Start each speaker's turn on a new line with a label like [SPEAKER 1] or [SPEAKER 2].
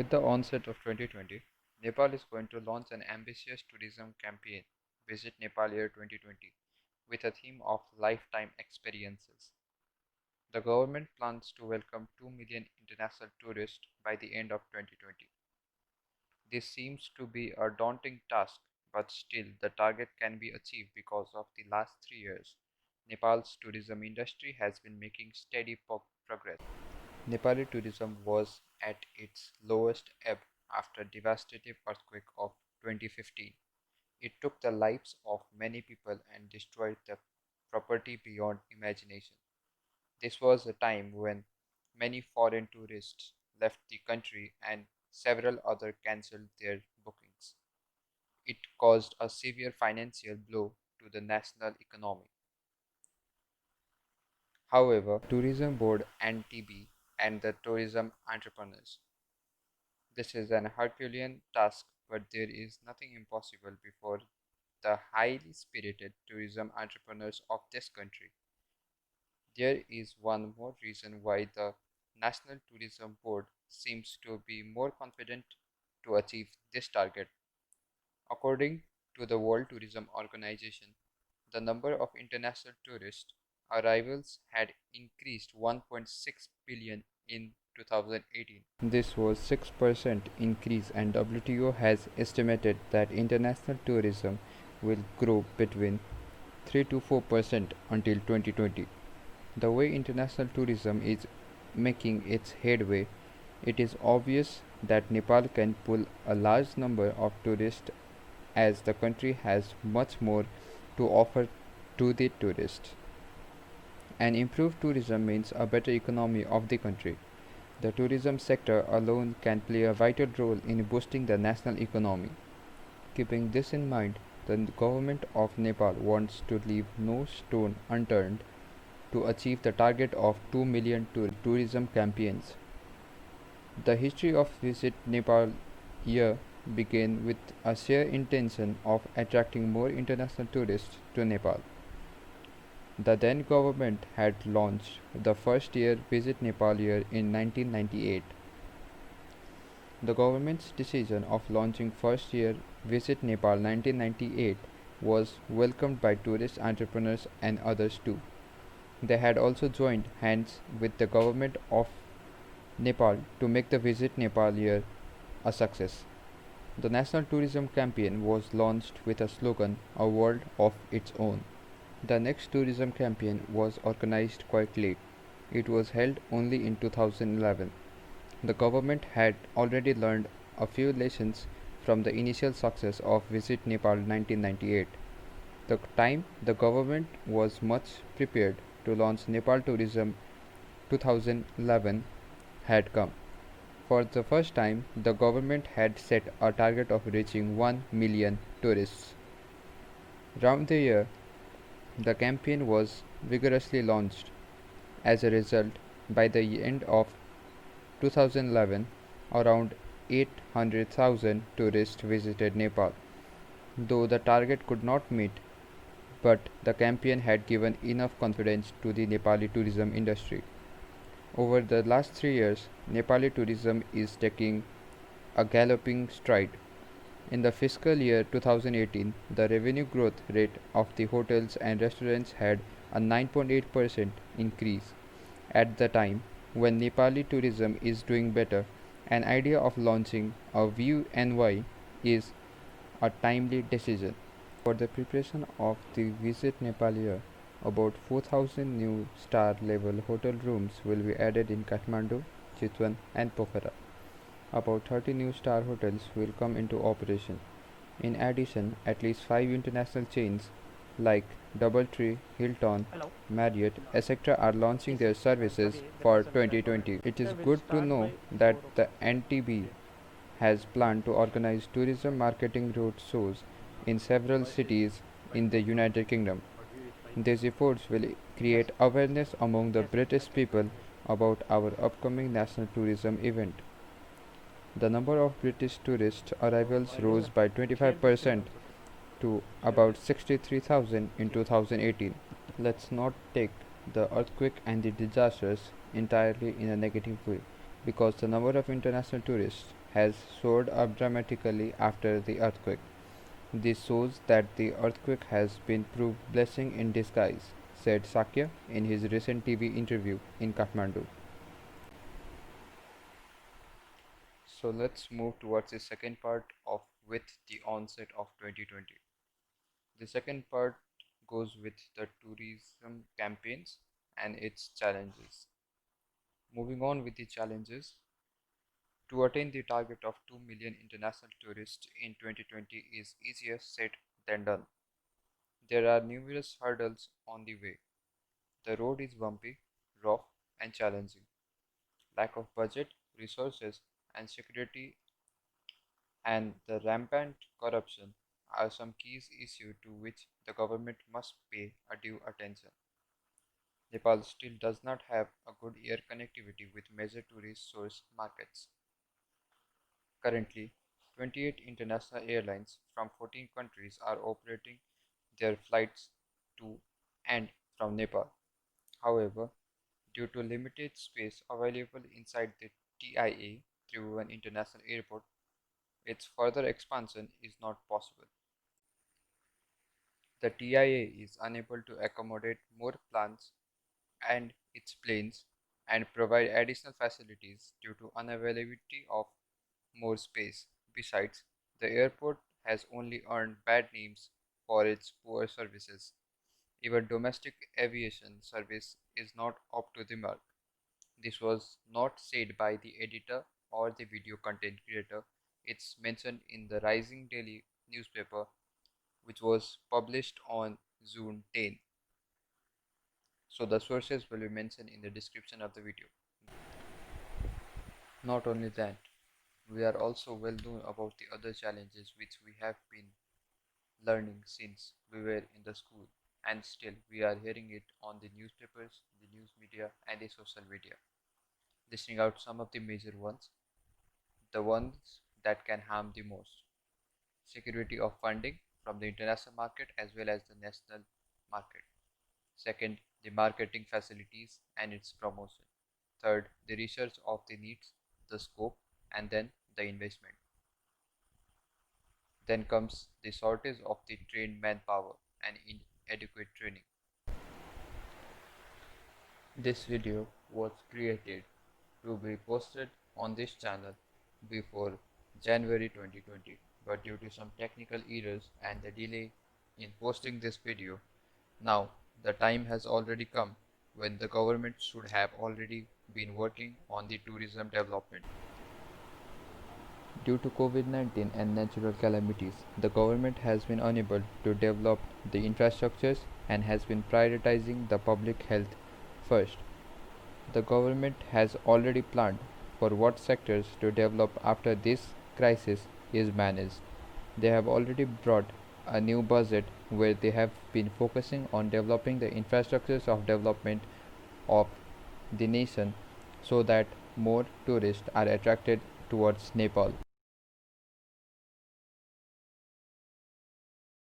[SPEAKER 1] With the onset of 2020, Nepal is going to launch an ambitious tourism campaign, Visit Nepal Year 2020, with a theme of lifetime experiences. The government plans to welcome 2 million international tourists by the end of 2020. This seems to be a daunting task, but still the target can be achieved because of the last 3 years. Nepal's tourism industry has been making steady progress. Nepali tourism was at its lowest ebb after devastating earthquake of 2015. It took the lives of many people and destroyed the property beyond imagination. This was a time when many foreign tourists left the country and several others cancelled their bookings. It caused a severe financial blow to the national economy. However, Tourism Board (NTB) and the tourism entrepreneurs. This is an Herculean task, but there is nothing impossible before the highly spirited tourism entrepreneurs of this country. There is one more reason why the National Tourism Board seems to be more confident to achieve this target. According to the World Tourism Organization, the number of international tourist arrivals had increased 1.6 billion in 2018. This was 6% increase, and WTO has estimated that international tourism will grow between 3 to 4% until 2020. The way international tourism is making its headway, it is obvious that Nepal can pull a large number of tourists as the country has much more to offer to the tourists. An improved tourism means a better economy of the country. The tourism sector alone can play a vital role in boosting the national economy. Keeping this in mind, the government of Nepal wants to leave no stone unturned to achieve the target of 2 million tourism campaigns. The history of Visit Nepal Year began with a sheer intention of attracting more international tourists to Nepal. The then government had launched the first year Visit Nepal Year in 1998. The government's decision of launching first year Visit Nepal 1998 was welcomed by tourist entrepreneurs and others too. They had also joined hands with the government of Nepal to make the Visit Nepal Year a success. The National Tourism Campaign was launched with a slogan, "A World of Its Own." The next tourism campaign was organized quite late. It was held only in 2011. The government had already learned a few lessons from the initial success of Visit Nepal 1998. The time the government was much prepared to launch Nepal Tourism 2011 had come. For the first time, the government had set a target of reaching 1 million tourists. Round the year, the campaign was vigorously launched. As a result, by the end of 2011, around 800,000 tourists visited Nepal. Though the target could not meet, but the campaign had given enough confidence to the Nepali tourism industry. Over the last 3 years, Nepali tourism is taking a galloping stride. In the fiscal year 2018, the revenue growth rate of the hotels and restaurants had a 9.8% increase. At the time when Nepali tourism is doing better, an idea of launching a View NY is a timely decision. For the preparation of the Visit Nepal Year, about 4,000 new star-level hotel rooms will be added in Kathmandu, Chitwan and Pokhara. About 30 new star hotels will come into operation. In addition, at least 5 international chains like DoubleTree, Hilton, Marriott, etc. are launching their services for 2020. It is good to know that the NTB has planned to organize tourism marketing road shows in several cities in the United Kingdom. These efforts will create awareness among the British people about our upcoming national tourism event. The number of British tourist arrivals rose by 25% to about 63,000 in 2018. Let's not take the earthquake and the disasters entirely in a negative way, because the number of international tourists has soared up dramatically after the earthquake. This shows that the earthquake has been proved blessing in disguise, said Sakya in his recent TV interview in Kathmandu. So let's move towards the second part of with the onset of 2020. The second part goes with the tourism campaigns and its challenges. Moving on with the challenges, to attain the target of 2 million international tourists in 2020 is easier said than done. There are numerous hurdles on the way. The road is bumpy, rough, and challenging. Lack of budget, resources, and security, and the rampant corruption are some key issues to which the government must pay a due attention. Nepal still does not have a good air connectivity with major tourist source markets. Currently, 28 international airlines from 14 countries are operating their flights to and from Nepal. However, due to limited space available inside the TIA Tribhuvan International Airport, its further expansion is not possible. The TIA is unable to accommodate more planes and its planes and provide additional facilities due to unavailability of more space. Besides, the airport has only earned bad names for its poor services. Even domestic aviation service is not up to the mark. This was not said by the editor or the video content creator. It's mentioned in the Rising Daily newspaper, which was published on June 10. So the sources will be mentioned in the description of the video. Not only that, we are also well known about the other challenges which we have been learning since we were in the school, and still we are hearing it on the newspapers, the news media, and the social media. Listing out some of the major ones, the ones that can harm the most: security of funding from the international market as well as the national market. Second, the marketing facilities and its promotion. Third, the research of the needs, the scope, and then the investment. Then comes the shortage of the trained manpower and inadequate training. This video was created to be posted on this channel before January 2020, but due to some technical errors and the delay in posting this video, now the time has already come when the government should have already been working on the tourism development. Due to COVID-19 and natural calamities, the government has been unable to develop the infrastructures and has been prioritizing the public health first. The government has already planned for what sectors to develop after this crisis is managed. They have already brought a new budget where they have been focusing on developing the infrastructures of development of the nation so that more tourists are attracted towards Nepal.